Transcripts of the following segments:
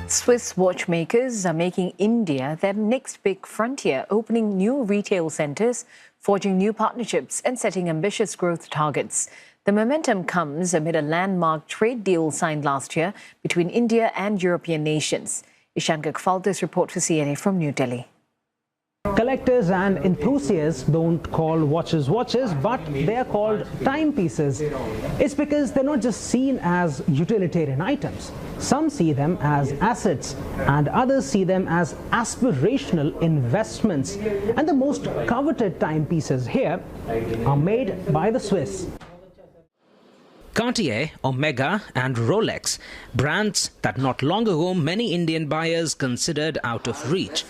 Swiss watchmakers are making India their next big frontier, opening new retail centres, forging new partnerships and setting ambitious growth targets. The momentum comes amid a landmark trade deal signed last year between India and European nations. Ishan Garg filed this report for CNA from New Delhi. Collectors and enthusiasts don't call watches watches, but they are called timepieces. It's because they're not just seen as utilitarian items. Some see them as assets and others see them as aspirational investments. And the most coveted timepieces here are made by the Swiss. Cartier, Omega and Rolex, brands that not long ago many Indian buyers considered out of reach.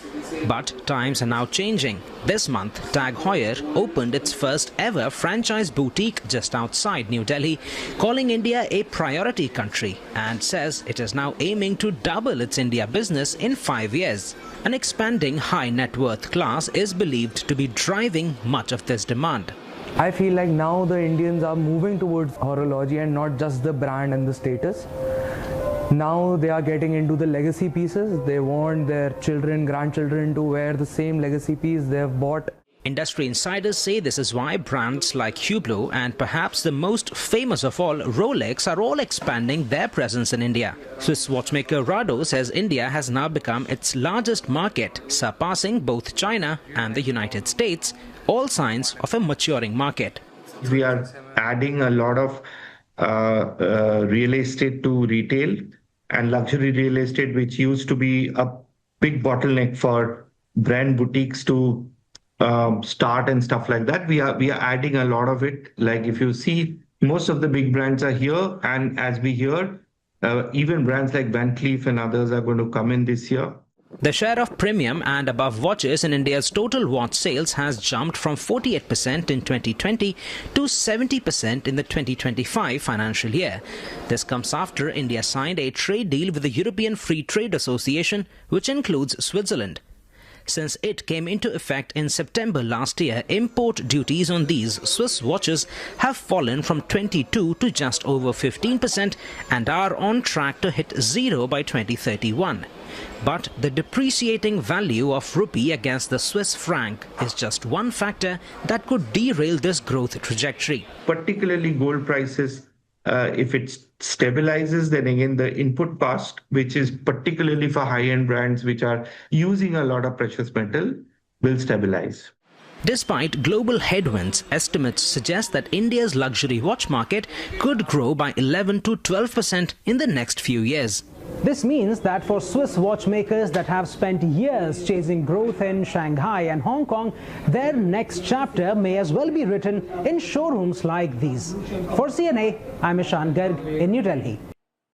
But times are now changing. This month, Tag Heuer opened its first ever franchise boutique just outside New Delhi, calling India a priority country, and says it is now aiming to double its India business in 5 years. An expanding high net worth class is believed to be driving much of this demand. I feel like now the Indians are moving towards horology and not just the brand and the status. Now they are getting into the legacy pieces. They want their children, grandchildren to wear the same legacy piece they have bought. Industry insiders say this is why brands like Hublot and perhaps the most famous of all, Rolex, are all expanding their presence in India. Swiss watchmaker Rado says India has now become its largest market, surpassing both China and the United States, all signs of a maturing market. We are adding a lot of real estate to retail and luxury real estate, which used to be a big bottleneck for brand boutiques to start and stuff like that. We are adding a lot of it. Like if you see, most of the big brands are here, and as we hear, even brands like Van Cleef and others are going to come in this year. The share of premium and above watches in India's total watch sales has jumped from 48% in 2020 to 70% in the 2025 financial year. This comes after India signed a trade deal with the European Free Trade Association, which includes Switzerland. Since it came into effect in September last year, import duties on these Swiss watches have fallen from 22 to just over 15% and are on track to hit zero by 2031. But the depreciating value of rupee against the Swiss franc is just one factor that could derail this growth trajectory. Particularly gold prices, if it stabilizes, then again the input cost, which is particularly for high-end brands which are using a lot of precious metal, will stabilize. Despite global headwinds, estimates suggest that India's luxury watch market could grow by 11 to 12% in the next few years. This means that for Swiss watchmakers that have spent years chasing growth in Shanghai and Hong Kong, their next chapter may as well be written in showrooms like these. For CNA, I'm Ishan Garg in New Delhi.